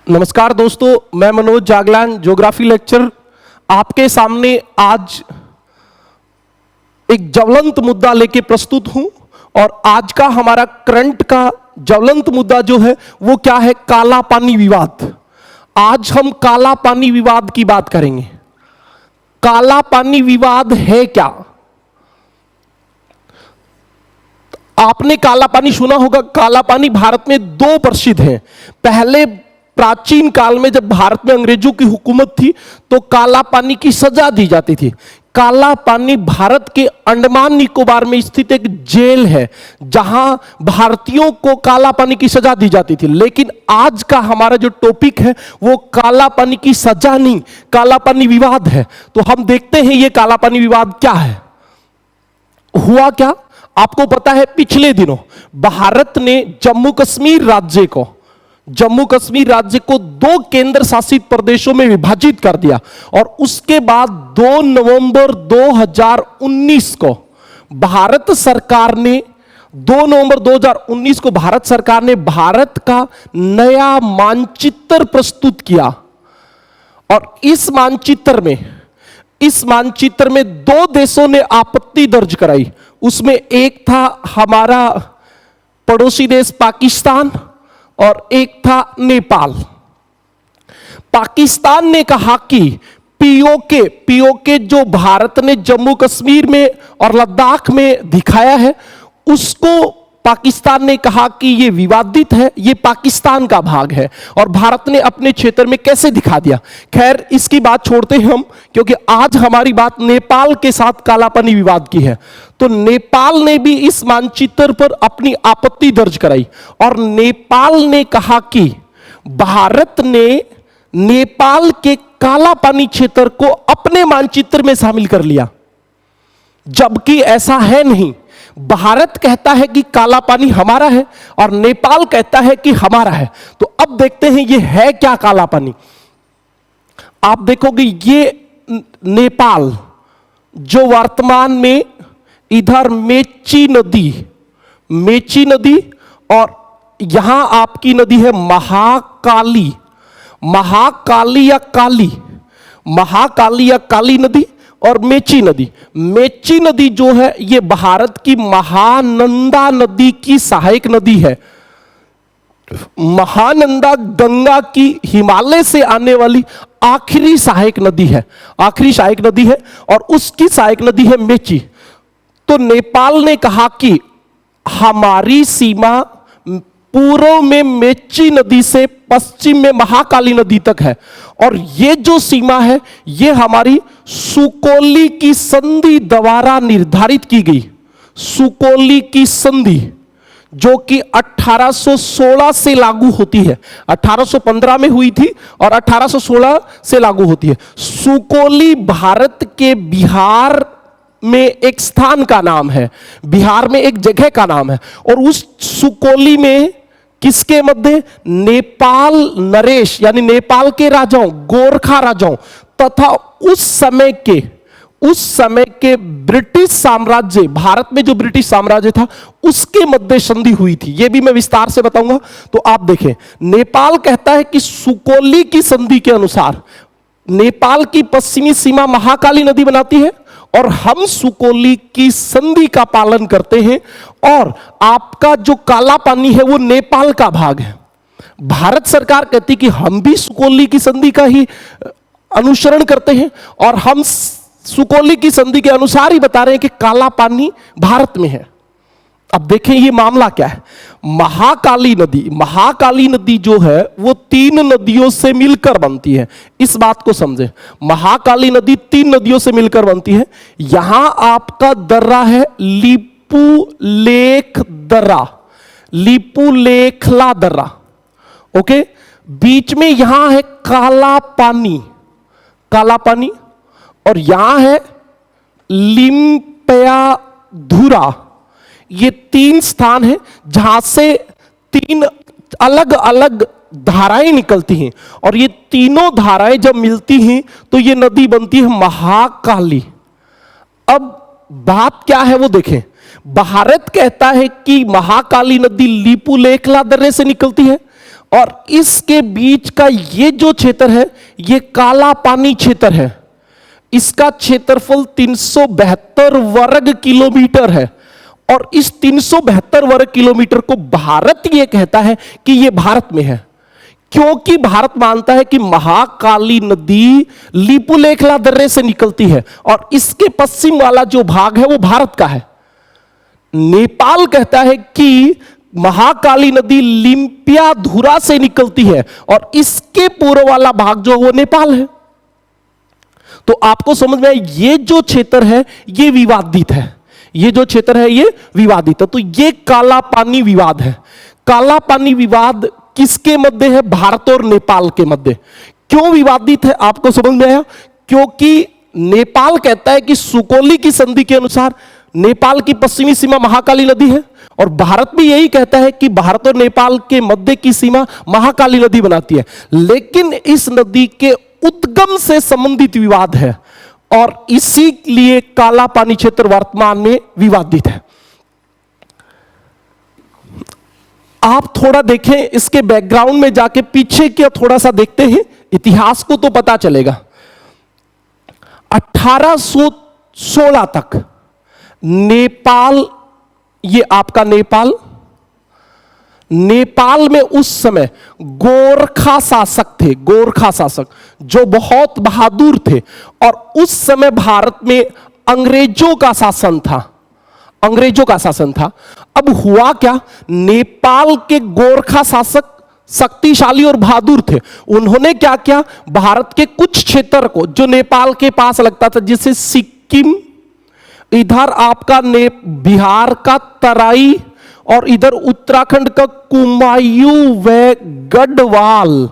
नमस्कार दोस्तों, मैं मनोज जागलान, ज्योग्राफी लेक्चर आपके सामने आज एक ज्वलंत मुद्दा लेके प्रस्तुत हूं। और आज का हमारा करंट का ज्वलंत मुद्दा जो है वो क्या है? काला पानी विवाद। आज हम काला पानी विवाद की बात करेंगे। काला पानी विवाद है क्या? आपने काला पानी सुना होगा। काला पानी भारत में दो प्रसिद्ध हैं। पहले प्राचीन काल में जब भारत में अंग्रेजों की हुकूमत थी तो काला पानी की सजा दी जाती थी। काला पानी भारत के अंडमान निकोबार में स्थित एक जेल है जहां भारतीयों को काला पानी की सजा दी जाती थी। लेकिन आज का हमारा जो टॉपिक है वो काला पानी की सजा नहीं, काला पानी विवाद है। तो हम देखते हैं ये काला पानी विवाद क्या है। हुआ क्या आपको पता है? पिछले दिनों भारत ने जम्मू कश्मीर राज्य को दो केंद्र शासित प्रदेशों में विभाजित कर दिया। और उसके बाद 2 नवंबर 2019 को भारत सरकार ने भारत का नया मानचित्र प्रस्तुत किया। और इस मानचित्र में दो देशों ने आपत्ति दर्ज कराई। उसमें एक था हमारा पड़ोसी देश पाकिस्तान और एक था नेपाल। पाकिस्तान ने कहा कि पीओके जो भारत ने जम्मू कश्मीर में और लद्दाख में दिखाया है उसको पाकिस्तान ने कहा कि यह विवादित है, यह पाकिस्तान का भाग है। और भारत ने अपने क्षेत्र में कैसे दिखा दिया। खैर इसकी बात छोड़ते हैं हम, क्योंकि आज हमारी बात नेपाल के साथ कालापानी विवाद की है। तो नेपाल ने भी इस मानचित्र पर अपनी आपत्ति दर्ज कराई और नेपाल ने कहा कि भारत ने नेपाल के काला पानी क्षेत्र को अपने मानचित्र में शामिल कर लिया, जबकि ऐसा है नहीं। भारत कहता है कि काला पानी हमारा है और नेपाल कहता है कि हमारा है। तो अब देखते हैं ये है क्या काला पानी। आप देखोगे ये नेपाल जो वर्तमान में इधर मेची नदी और यहां आपकी नदी है महाकाली या काली नदी और मेची नदी जो है ये भारत की महानंदा नदी की सहायक नदी है। महानंदा गंगा की हिमालय से आने वाली आखिरी सहायक नदी है और उसकी सहायक नदी है मेची। तो नेपाल ने कहा कि हमारी सीमा पूर्व में मेची नदी से पश्चिम में महाकाली नदी तक है और ये जो सीमा है ये हमारी सुकोली की संधि द्वारा निर्धारित की गई। सुकोली की संधि जो कि 1816 से लागू होती है। 1815 में हुई थी और 1816 से लागू होती है। सुकोली भारत के बिहार में एक स्थान का नाम है, बिहार में एक जगह का नाम है। और उस सुकोली में किसके मध्य? नेपाल नरेश यानी नेपाल के राजाओं, गोरखा राजाओं तथा उस समय के ब्रिटिश साम्राज्य, भारत में जो ब्रिटिश साम्राज्य था उसके मध्य संधि हुई थी। यह भी मैं विस्तार से बताऊंगा। तो आप देखें, नेपाल कहता है कि सुकोली की संधि के अनुसार नेपाल की पश्चिमी सीमा महाकाली नदी बनाती है और हम सुकोली की संधि का पालन करते हैं और आपका जो काला पानी है वो नेपाल का भाग है। भारत सरकार कहती कि हम भी सुकोली की संधि का ही अनुसरण करते हैं और हम सुकोली की संधि के अनुसार ही बता रहे हैं कि काला पानी भारत में है। अब देखें ये मामला क्या है। महाकाली नदी जो है वो 3 नदियों से मिलकर बनती है। इस बात को समझें, महाकाली नदी 3 नदियों से मिलकर बनती है। यहां आपका दर्रा है लिपुलेखला दर्रा। ओके, बीच में यहां है काला पानी और यहां है लिम्पयाधुरा। ये 3 स्थान हैं जहां से 3 अलग अलग धाराएं निकलती हैं और ये तीनों धाराएं जब मिलती हैं तो ये नदी बनती है महाकाली। अब बात क्या है वो देखें। भारत कहता है कि महाकाली नदी लिपुलेखला दर्रे से निकलती है और इसके बीच का ये जो क्षेत्र है ये काला पानी क्षेत्र है। इसका क्षेत्रफल 372 वर्ग किलोमीटर है और इस 372 वर्ग किलोमीटर को भारत ये कहता है कि ये भारत में है, क्योंकि भारत मानता है कि महाकाली नदी लिपुलेखला दर्रे से निकलती है और इसके पश्चिम वाला जो भाग है वो भारत का है। नेपाल कहता है कि महाकाली नदी लिम्पियाधुरा से निकलती है और इसके पूर्व वाला भाग जो वो नेपाल है। तो आपको समझ में आया, ये जो क्षेत्र है ये विवादित है, ये जो क्षेत्र है ये विवादित है। तो ये काला पानी विवाद है। काला पानी विवाद किसके मध्य है? भारत और नेपाल के मध्य। क्यों विवादित है आपको समझ में आया? क्योंकि नेपाल कहता है कि सुकोली की संधि के अनुसार नेपाल की पश्चिमी सीमा महाकाली नदी है और भारत भी यही कहता है कि भारत और नेपाल के मध्य की सीमा महाकाली नदी बनाती है। लेकिन इस नदी के उद्गम से संबंधित विवाद है और इसीलिए काला पानी क्षेत्र वर्तमान में विवादित है। आप थोड़ा देखें, इसके बैकग्राउंड में जाके पीछे क्या थोड़ा सा देखते हैं इतिहास को तो पता चलेगा। 1816 तक नेपाल, ये आपका नेपाल, नेपाल में उस समय गोरखा शासक थे, गोरखा शासक जो बहुत बहादुर थे और उस समय भारत में अंग्रेजों का शासन था, अंग्रेजों का शासन था। अब हुआ क्या, नेपाल के गोरखा शासक शक्तिशाली और बहादुर थे। उन्होंने क्या किया, भारत के कुछ क्षेत्र को जो नेपाल के पास लगता था, जैसे सिक्किम, इधर आपका बिहार का तराई और इधर उत्तराखंड का कुमायूं व गढ़वाल,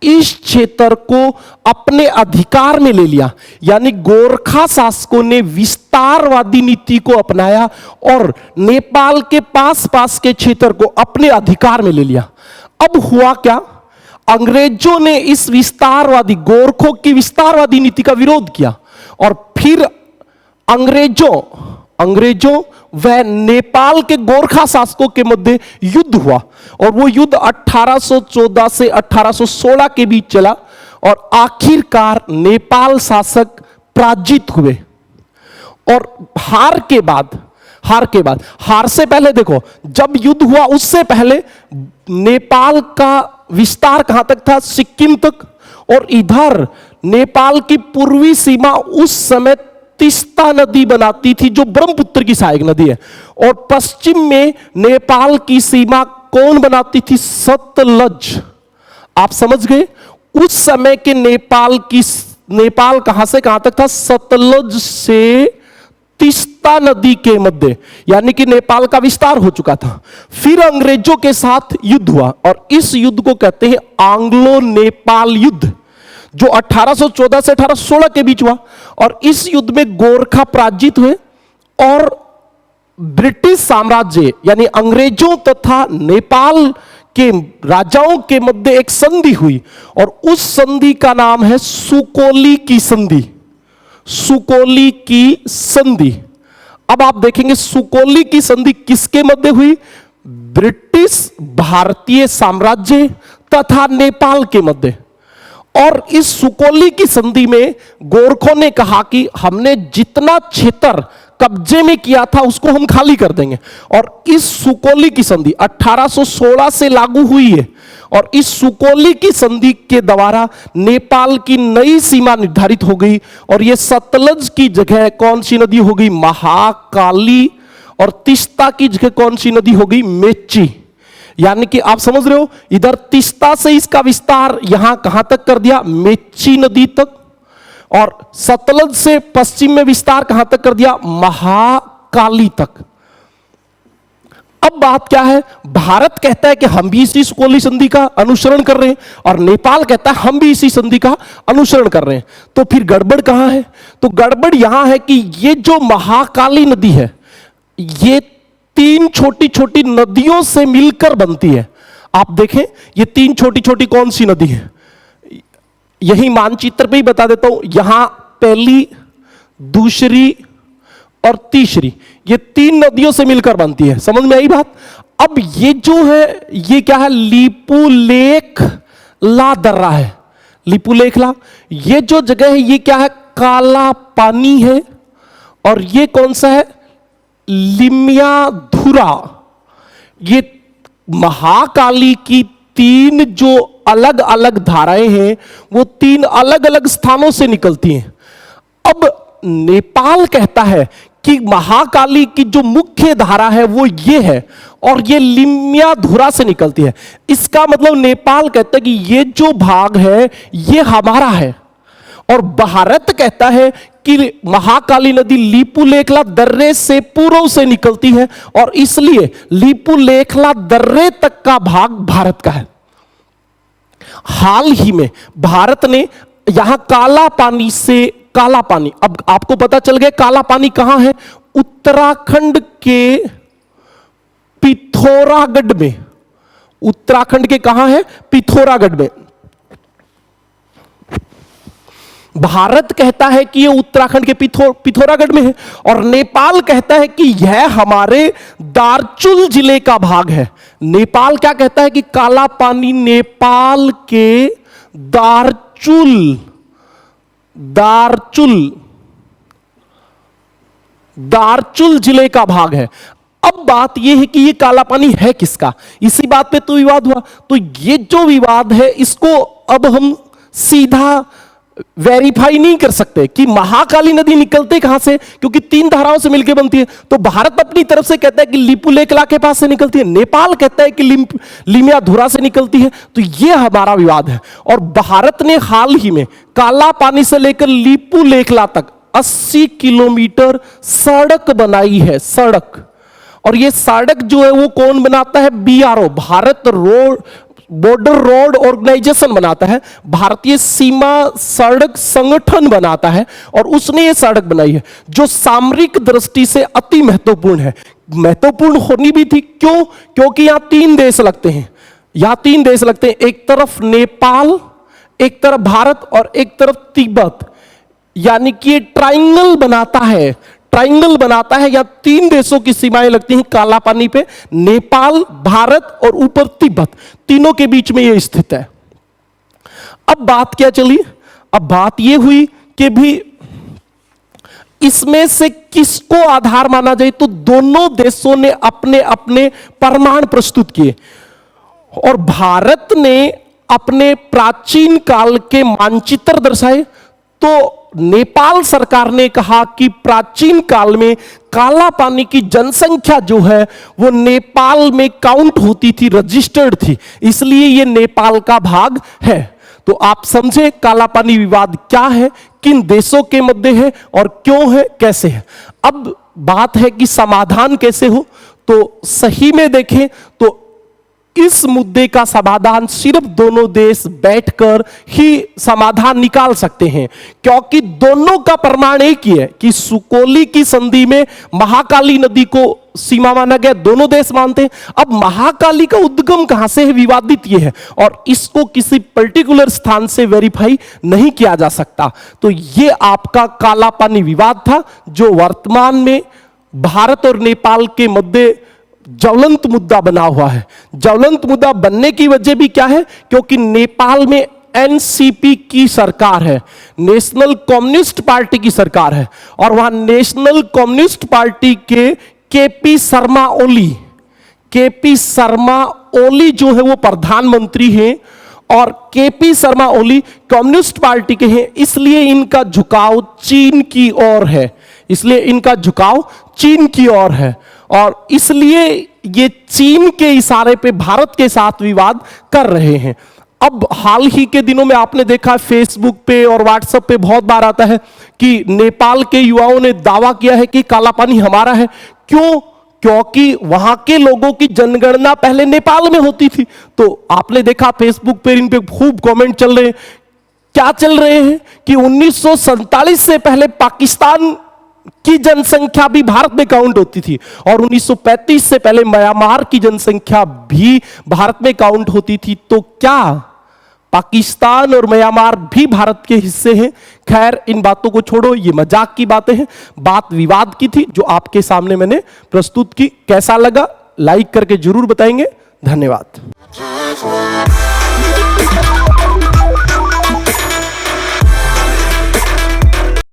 इस क्षेत्र को अपने अधिकार में ले लिया। यानी गोरखा शासकों ने विस्तारवादी नीति को अपनाया और नेपाल के पास पास के क्षेत्र को अपने अधिकार में ले लिया। अब हुआ क्या, अंग्रेजों ने इस विस्तारवादी, गोरखों की विस्तारवादी नीति का विरोध किया और फिर अंग्रेजों व नेपाल के गोरखा शासकों के मध्य युद्ध हुआ और वो युद्ध 1814 से 1816 के बीच चला और आखिरकार नेपाल शासक पराजित हुए। और हार से पहले देखो, जब युद्ध हुआ उससे पहले नेपाल का विस्तार कहां तक था, सिक्किम तक, और इधर नेपाल की पूर्वी सीमा उस समय तीस्ता नदी बनाती थी जो ब्रह्मपुत्र की सहायक नदी है, और पश्चिम में नेपाल की सीमा कौन बनाती थी, सतलज। आप समझ गए, उस समय के नेपाल कहां से कहां तक था, सतलज से तीस्ता नदी के मध्य, यानी कि नेपाल का विस्तार हो चुका था। फिर अंग्रेजों के साथ युद्ध हुआ और इस युद्ध को कहते हैं आंग्लो नेपाल युद्ध, जो 1814 से 1816 के बीच हुआ। और इस युद्ध में गोरखा पराजित हुए और ब्रिटिश साम्राज्य यानी अंग्रेजों तथा नेपाल के राजाओं के मध्य एक संधि हुई और उस संधि का नाम है सुकोली की संधि। सुकोली की संधि। अब आप देखेंगे सुकोली की संधि किसके मध्य हुई, ब्रिटिश भारतीय साम्राज्य तथा नेपाल के मध्य। और इस सुकोली की संधि में गोरखों ने कहा कि हमने जितना क्षेत्र कब्जे में किया था उसको हम खाली कर देंगे, और इस सुकोली की संधि 1816 से लागू हुई है और इस सुकोली की संधि के द्वारा नेपाल की नई सीमा निर्धारित हो गई और यह सतलज की जगह कौन सी नदी हो गई, महाकाली, और तीस्ता की जगह कौन सी नदी हो गई, मेची। यानी कि आप समझ रहे हो, इधर तीस्ता से इसका विस्तार यहां कहां तक कर दिया, मेची नदी तक, और सतलज से पश्चिम में विस्तार कहां तक कर दिया, महाकाली तक। अब बात क्या है, भारत कहता है कि हम भी इसी सुकोली संधि का अनुसरण कर रहे हैं और नेपाल कहता है हम भी इसी संधि का अनुसरण कर रहे हैं। तो फिर गड़बड़ कहां है, तो गड़बड़ यहां है कि ये जो महाकाली नदी है ये 3 छोटी छोटी नदियों से मिलकर बनती है। आप देखें ये 3 छोटी छोटी कौन सी नदी है, यही मानचित्र पे ही बता देता हूं। यहां पहली, दूसरी और तीसरी, ये 3 नदियों से मिलकर बनती है। समझ में आई बात? अब ये जो है ये क्या है, लिपुलेखला दर्रा है। लिपुलेखला, ये जो जगह है ये क्या है, काला पानी है। और ये कौन सा है, लिम्याधुरा। ये महाकाली की 3 जो अलग अलग धाराएं हैं वो 3 अलग अलग स्थानों से निकलती हैं। अब नेपाल कहता है कि महाकाली की जो मुख्य धारा है वो ये है और ये लिम्याधुरा से निकलती है। इसका मतलब नेपाल कहता है कि ये जो भाग है ये हमारा है। और भारत कहता है कि महाकाली नदी लिपुलेखला दर्रे से पूर्व से निकलती है और इसलिए लिपुलेखला दर्रे तक का भाग भारत का है। हाल ही में भारत ने यहां काला पानी से, काला पानी, अब आपको पता चल गया काला पानी कहां है, उत्तराखंड के पिथौरागढ़ में। उत्तराखंड के कहां है, पिथौरागढ़ में। भारत कहता है कि ये उत्तराखंड के पिथौरागढ़ में है और नेपाल कहता है कि यह हमारे दार्चुल जिले का भाग है। नेपाल क्या कहता है कि काला पानी नेपाल के दार्चुल जिले का भाग है। अब बात यह है कि ये काला पानी है किसका, इसी बात पे तो विवाद हुआ। तो ये जो विवाद है इसको अब हम सीधा वेरीफाई नहीं कर सकते कि महाकाली नदी निकलते कहां से, क्योंकि 3 धाराओं से मिलकर बनती है। तो भारत अपनी तरफ से कहता है कि लिपुलेखला के पास से निकलती है, नेपाल कहता है कि लिम्याधुरा से निकलती है। तो यह हमारा विवाद है। और भारत ने हाल ही में काला पानी से लेकर लिपुलेखला तक 80 किलोमीटर सड़क बनाई है, सड़क। और यह सड़क जो है वो कौन बनाता है, BRO, Bharat road border road organization बनाता है, भारतीय सीमा सड़क संगठन बनाता है और उसने ये सड़क बनाई है जो सामरिक दृष्टि से अति महत्वपूर्ण है। महत्वपूर्ण होनी भी थी, क्यों, क्योंकि यहां 3 देश लगते हैं। यहां 3 देश लगते हैं, एक तरफ नेपाल, एक तरफ भारत और एक तरफ तिब्बत। यानी कि ये ट्राइंगल बनाता है या 3 देशों की सीमाएं लगती हैं काला पानी पे, नेपाल, भारत और ऊपर तिब्बत, तीनों के बीच में ये स्थित है। अब बात क्या चली, अब बात ये हुई कि भी इसमें से किसको आधार माना जाए। तो दोनों देशों ने अपने अपने प्रमाण प्रस्तुत किए और भारत ने अपने प्राचीन काल के मानचित्र दर्शाए। तो नेपाल सरकार ने कहा कि प्राचीन काल में काला पानी की जनसंख्या जो है वो नेपाल में काउंट होती थी, रजिस्टर्ड थी, इसलिए ये नेपाल का भाग है। तो आप समझे काला पानी विवाद क्या है, किन देशों के मध्य है और क्यों है, कैसे है। अब बात है कि समाधान कैसे हो। तो सही में देखें तो इस मुद्दे का समाधान सिर्फ दोनों देश बैठकर ही समाधान निकाल सकते हैं, क्योंकि दोनों का प्रमाण एक ही है कि सुकोली की संधि में महाकाली नदी को सीमा माना गया, दोनों देश मानते हैं। अब महाकाली का उद्गम कहां से है, विवादित ये है और इसको किसी पर्टिकुलर स्थान से वेरीफाई नहीं किया जा सकता। तो ये आपका काला पानी विवाद था जो वर्तमान में भारत और नेपाल के मध्य ज्वलंत मुद्दा बना हुआ है। ज्वलंत मुद्दा बनने की वजह भी क्या है, क्योंकि नेपाल में एनसीपी की सरकार है, नेशनल कम्युनिस्ट पार्टी की सरकार है और वहां नेशनल कम्युनिस्ट पार्टी के केपी शर्मा ओली जो है वो प्रधानमंत्री हैं और KP Sharma Oli communist party के हैं, इसलिए इनका झुकाव चीन की ओर है और इसलिए ये चीन के इशारे पे भारत के साथ विवाद कर रहे हैं। अब हाल ही के दिनों में आपने देखा फेसबुक पे और व्हाट्सएप पे बहुत बार आता है कि नेपाल के युवाओं ने दावा किया है कि काला पानी हमारा है। क्यों, क्योंकि वहां के लोगों की जनगणना पहले नेपाल में होती थी। तो आपने देखा फेसबुक पे इन पे खूब कमेंट चल रहे हैं। क्या चल रहे हैं कि 1947 से पहले पाकिस्तान की जनसंख्या भी भारत में काउंट होती थी और 1935 से पहले म्यांमार की जनसंख्या भी भारत में काउंट होती थी। तो क्या पाकिस्तान और म्यांमार भी भारत के हिस्से हैं। खैर इन बातों को छोड़ो, ये मजाक की बातें हैं, बात विवाद की थी जो आपके सामने मैंने प्रस्तुत की। कैसा लगा लाइक करके जरूर बताएंगे। धन्यवाद।